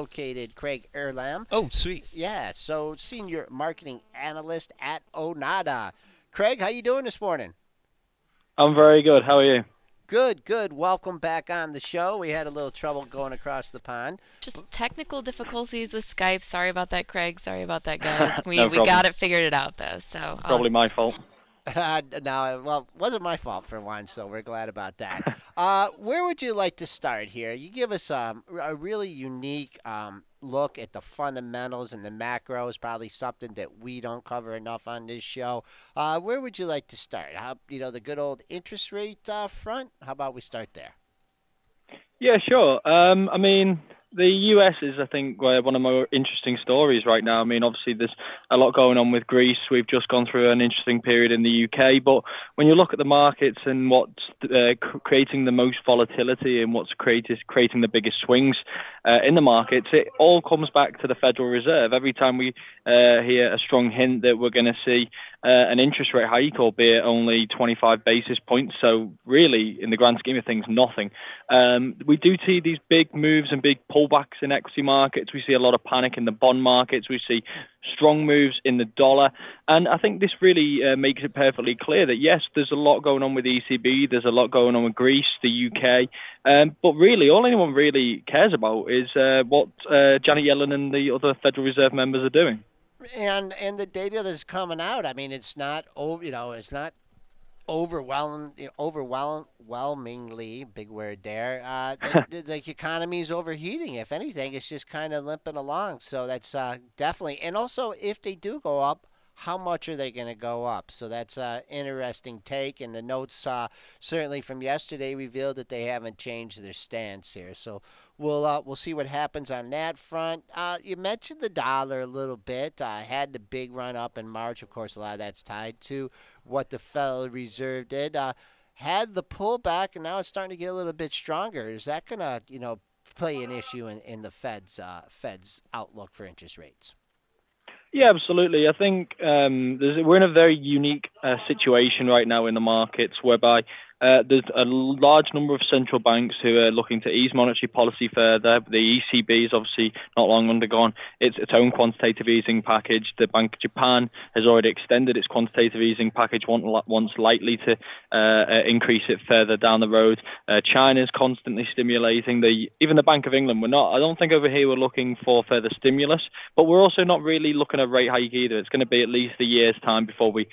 located Craig Erlam. Oh, sweet. Yeah, so senior marketing analyst at Oanda. Craig, how you doing this morning? I'm very good. How are you? Good, good. Welcome back on the show. We had a little trouble going across the pond. Just technical difficulties with Skype. Sorry about that, Craig. Sorry about that, guys. We No we problem. got it figured it out though. So Probably my fault. No, well, it wasn't my fault for one, so we're glad about that. Where would you like to start here? You give us a really unique look at the fundamentals and the macros, probably something that we don't cover enough on this show. Where would you like to start? The good old interest rate front? How about we start there? Yeah, sure. I mean, the US is, I think, one of the more interesting stories right now. I mean, obviously, there's a lot going on with Greece. We've just gone through an interesting period in the UK. But when you look at the markets and what's creating the most volatility and what's creating the biggest swings in the markets, it all comes back to the Federal Reserve. Every time we hear a strong hint that we're going to see an interest rate hike, albeit only 25 basis points, so really, in the grand scheme of things, nothing. We do see these big moves and big pullbacks in equity markets. We see a lot of panic in the bond markets. We see strong moves in the dollar. And I think this really makes it perfectly clear that, yes, there's a lot going on with the ECB. There's a lot going on with Greece, the UK. But really, all anyone really cares about is what Janet Yellen and the other Federal Reserve members are doing. And the data that's coming out, I mean, it's not it's not overwhelmingly, big word there. The economy is overheating. If anything, it's just kind of limping along. So that's definitely, and also if they do go up, how much are they going to go up? So that's an interesting take. And the notes certainly from yesterday revealed that they haven't changed their stance here. So we'll see what happens on that front. You mentioned the dollar a little bit. Had the big run up in March. Of course, a lot of that's tied to what the Federal Reserve did. Had the pullback, and now it's starting to get a little bit stronger. Is that going to play an issue in the Fed's outlook for interest rates? Yeah, absolutely. I think we're in a very unique situation right now in the markets whereby there's a large number of central banks who are looking to ease monetary policy further. The ECB has obviously not long undergone its own quantitative easing package. The Bank of Japan has already extended its quantitative easing package once, likely to increase it further down the road. China's constantly stimulating. Even the Bank of England, I don't think over here we're looking for further stimulus, but we're also not really looking at rate hike either. It's going to be at least a year's time before we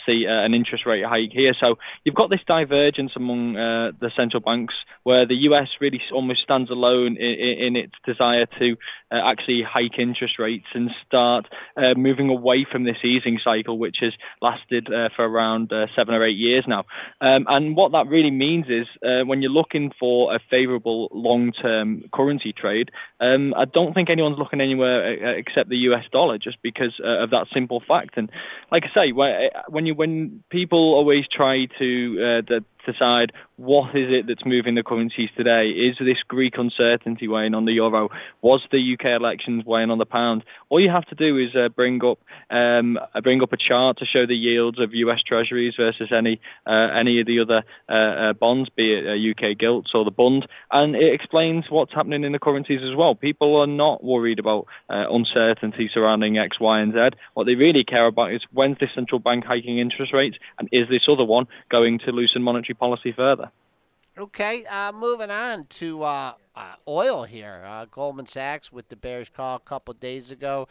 see an interest rate hike here. So you've got this divergence among the central banks where the US really almost stands alone in its desire to actually hike interest rates and start moving away from this easing cycle, which has lasted for around 7 or 8 years now. And what that really means is when you're looking for a favorable long-term currency trade, I don't think anyone's looking anywhere except the US dollar, just because of that simple fact. And like I say, when people always try to decide what is it that's moving the currencies today, is this Greek uncertainty weighing on the euro? Was the UK elections weighing on the pound? All you have to do is bring up a chart to show the yields of US Treasuries versus any of the other bonds, be it UK gilts or the Bund, and it explains what's happening in the currencies as well. People are not worried about uncertainty surrounding X, Y, and Z. What they really care about is when's this central bank hiking interest rates, and is this other one going to loosen monetary policy further? Okay, moving on to oil here. Goldman Sachs with the bearish call a couple days ago.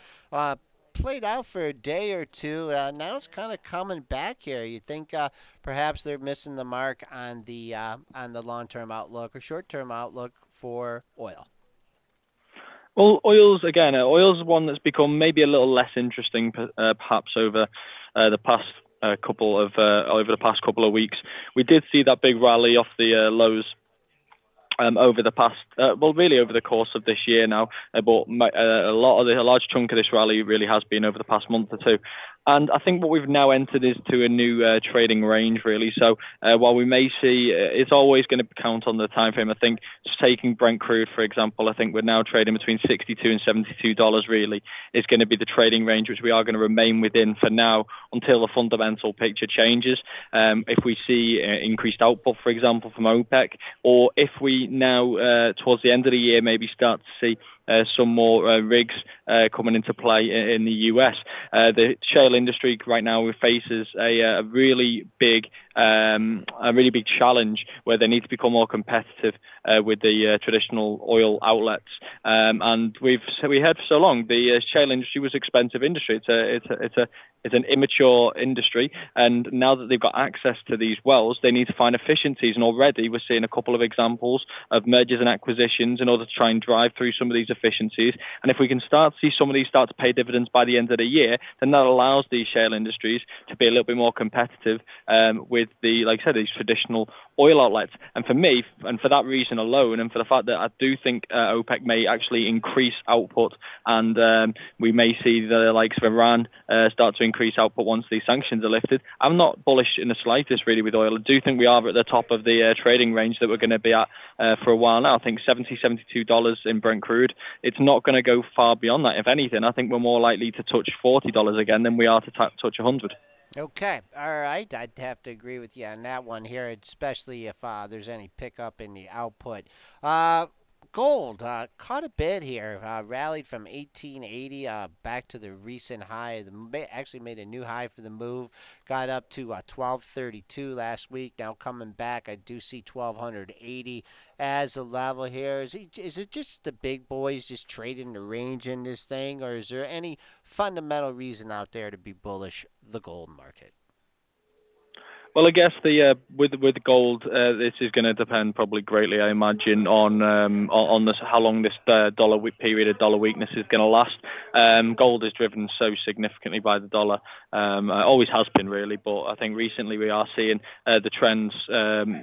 Played out for a day or two. Now it's kind of coming back here. You think perhaps they're missing the mark on the long-term outlook or short-term outlook for oil? Well, oil's one that's become maybe a little less interesting, perhaps over the past over the past couple of weeks. We did see that big rally off the lows over the past, really over the course of this year now. But a large chunk of this rally really has been over the past month or two. And I think what we've now entered is to a new trading range, really. So while we may see, it's always going to count on the time frame. I think just taking Brent crude, for example, I think we're now trading between $62 and $72 really is going to be the trading range, which we are going to remain within for now until the fundamental picture changes. If we see increased output, for example, from OPEC, or if we now, towards the end of the year, maybe start to see some more rigs coming into play in the US. The shale industry right now faces a really big challenge where they need to become more competitive with the traditional oil outlets. And we heard for so long the shale industry was an expensive industry. It's an immature industry, and now that they've got access to these wells, they need to find efficiencies. And already we're seeing a couple of examples of mergers and acquisitions in order to try and drive through some of these efficiencies. And if we can start to see some of these start to pay dividends by the end of the year, then that allows these shale industries to be a little bit more competitive with like I said, these traditional oil outlets. And for me, and for that reason alone, and for the fact that I do think OPEC may actually increase output, and we may see the likes of Iran start to increase output once these sanctions are lifted, I'm not bullish in the slightest really with oil. I do think we are at the top of the trading range that we're going to be at for a while now. I think $72 in Brent crude. It's not going to go far beyond that. If anything, I think we're more likely to touch $40 again than we are to touch 100. Okay, all right. I'd have to agree with you on that one here, especially if there's any pickup in the output. Gold caught a bit here, rallied from 1880 back to the recent high. Actually made a new high for the move. Got up to 1232 last week. Now coming back, I do see 1280 as a level here. Is it just the big boys just trading the range in this thing, or is there any fundamental reason out there to be bullish the gold market? Well, I guess with gold, this is going to depend probably greatly, I imagine, on this, how long this period of dollar weakness is going to last. Gold is driven so significantly by the dollar, always has been really, but I think recently we are seeing the trends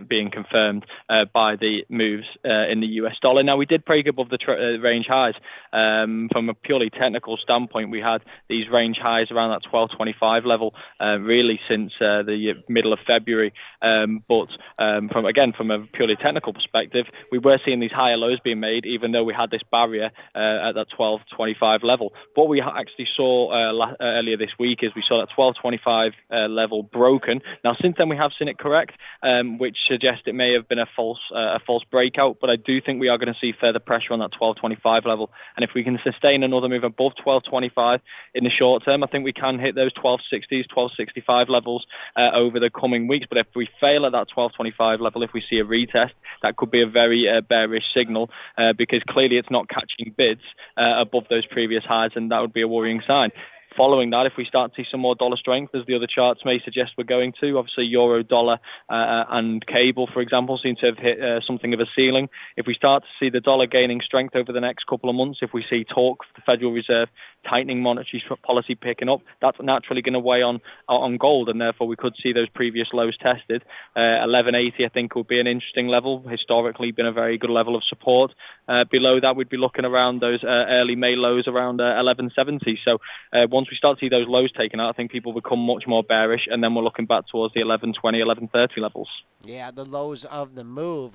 being confirmed by the moves in the US dollar. Now, we did break above the range highs. From a purely technical standpoint, we had these range highs around that 1225 level really since the middle of February. But from a purely technical perspective, we were seeing these higher lows being made, even though we had this barrier at that 1225 level. What we actually saw earlier this week is we saw that 1225 level broken. Now, since then, we have seen it correct, which suggests it may have been a false breakout. But I do think we are going to see further pressure on that 1225 level. And if we can sustain another move above 1225 in the short term, I think we can hit those 1260s, 1265 levels over the coming weeks. But if we fail at that 1225 level, if we see a retest, that could be a very bearish signal because clearly it's not catching bids above those previous highs, and that would be a worrying sign. Following that, if we start to see some more dollar strength, as the other charts may suggest we're going to, obviously euro, dollar, and cable, for example, seem to have hit something of a ceiling. If we start to see the dollar gaining strength over the next couple of months, if we see talk for the Federal Reserve tightening monetary policy picking up, that's naturally going to weigh on gold, and therefore we could see those previous lows tested. 1180, I think, would be an interesting level. Historically, been a very good level of support. Below that, we'd be looking around those early May lows around 1170. So once we start to see those lows taken out, I think people become much more bearish, and then we're looking back towards the 1120, 1130 levels. Yeah, the lows of the move.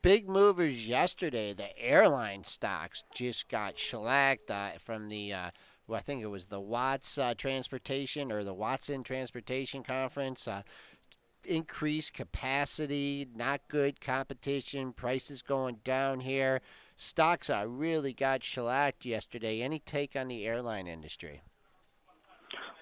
Big movers yesterday. The airline stocks just got shellacked from the, I think it was the Watts Transportation or the Watson Transportation Conference. Increased capacity, not good competition, prices going down here. Stocks really got shellacked yesterday. Any take on the airline industry?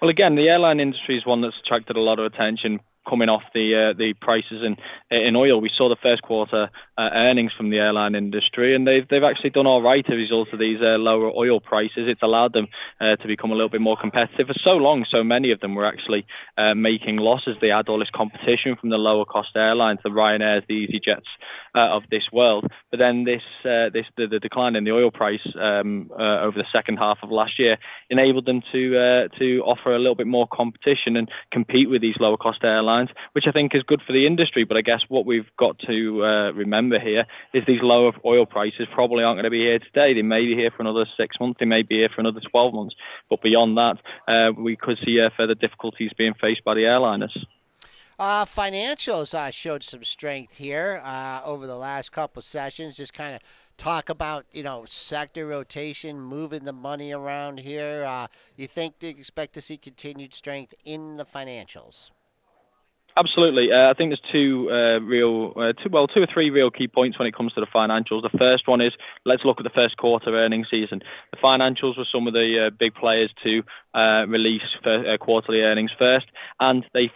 Well, again, the airline industry is one that's attracted a lot of attention coming off the prices in oil. We saw the first quarter earnings from the airline industry, and they've actually done all right as a result of these lower oil prices. It's allowed them to become a little bit more competitive. For so long, so many of them were actually making losses. They had all this competition from the lower cost airlines, the Ryanairs, the EasyJets of this world. But then the decline in the oil price over the second half of last year enabled them to offer a little bit more competition and compete with these lower cost airlines, which I think is good for the industry. But I guess what we've got to remember here is these lower oil prices probably aren't going to be here today. They may be here for another 6 months. They may be here for another 12 months. But beyond that, we could see further difficulties being faced by the airliners. Financials showed some strength here over the last couple sessions. Just kind of talk about, sector rotation, moving the money around here. You think they expect to see continued strength in the financials? Absolutely. I think there's two or three real key points when it comes to the financials. The first one is let's look at the first quarter earnings season. The financials were some of the big players to release quarterly earnings first, and they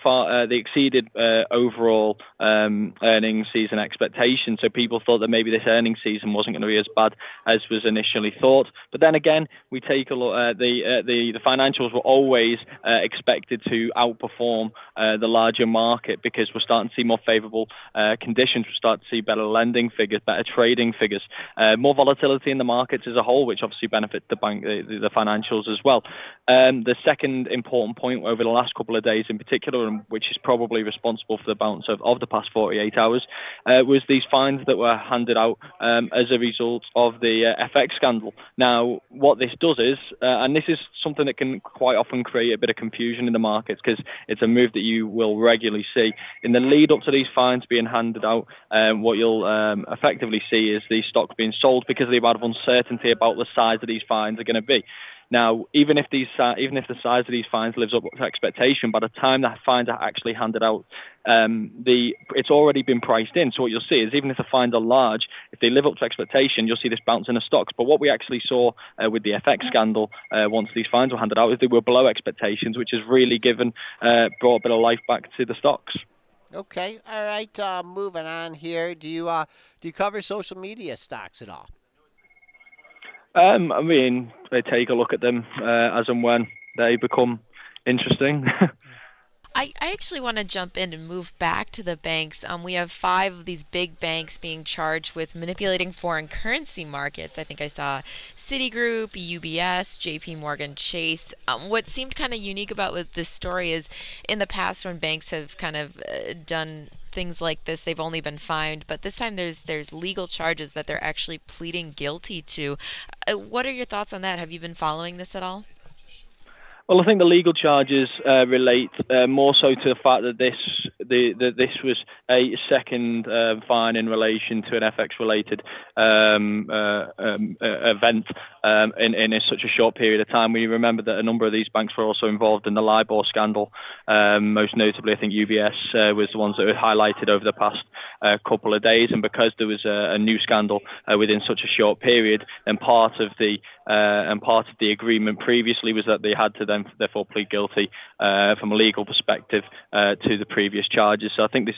exceeded overall earnings season expectations. So people thought that maybe this earnings season wasn't going to be as bad as was initially thought. But then again, we take a look at the financials were always expected to outperform the larger market because we're starting to see more favourable conditions. We're starting to see better lending figures, better trading figures, more volatility in the markets as a whole, which obviously benefits the financials as well. The second important point over the last couple of days in particular, and which is probably responsible for the bounce of the past 48 hours, was these fines that were handed out as a result of the FX scandal. Now, what this does is, and this is something that can quite often create a bit of confusion in the markets because it's a move that you will regularly see. In the lead up to these fines being handed out, what you'll effectively see is these stocks being sold because of the amount of uncertainty about the size of these fines are going to be. Now, even if the size of these fines lives up to expectation, by the time that fines are actually handed out, it's already been priced in. So what you'll see is even if the fines are large, if they live up to expectation, you'll see this bounce in the stocks. But what we actually saw with the FX scandal, once these fines were handed out, is they were below expectations, which has really brought a bit of life back to the stocks. Okay, all right. Moving on here. Do you cover social media stocks at all? I mean, they take a look at them as and when they become interesting. I actually want to jump in and move back to the banks. We have five of these big banks being charged with manipulating foreign currency markets. I think I saw Citigroup, UBS, JP Morgan Chase. What seemed kind of unique about with this story is in the past when banks have kind of done things like this, they've only been fined, but this time there's legal charges that they're actually pleading guilty to. What are your thoughts on that? Have you been following this at all? Well, I think the legal charges relate more so to the fact that this was a second fine in relation to an FX-related event in such a short period of time. We remember that a number of these banks were also involved in the LIBOR scandal. Most notably, I think UBS was the ones that were highlighted over the past couple of days. And because there was a new scandal within such a short period, and part of the agreement previously was that they had to then therefore plead guilty from a legal perspective to the previous charges. So I think this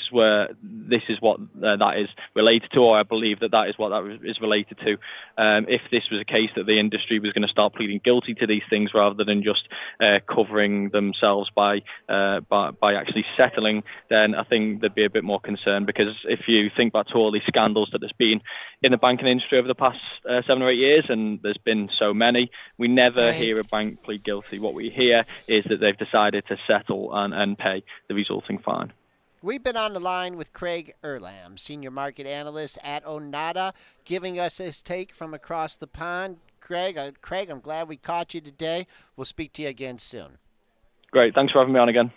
is what that is related to, or I believe that is what that is related to. If this was a case that the industry was going to start pleading guilty to these things rather than just covering themselves by actually settling, then I think there'd be a bit more concern. Because if you think back to all these scandals that there's been in the banking industry over the past 7 or 8 years, and there's been so many, we never hear a bank plead guilty. What we hear is that they've decided to settle and pay the resulting fine. We've been on the line with Craig Erlam, Senior Market Analyst at Oanda, giving us his take from across the pond. Craig, I'm glad we caught you today. We'll speak to you again soon. Great. Thanks for having me on again.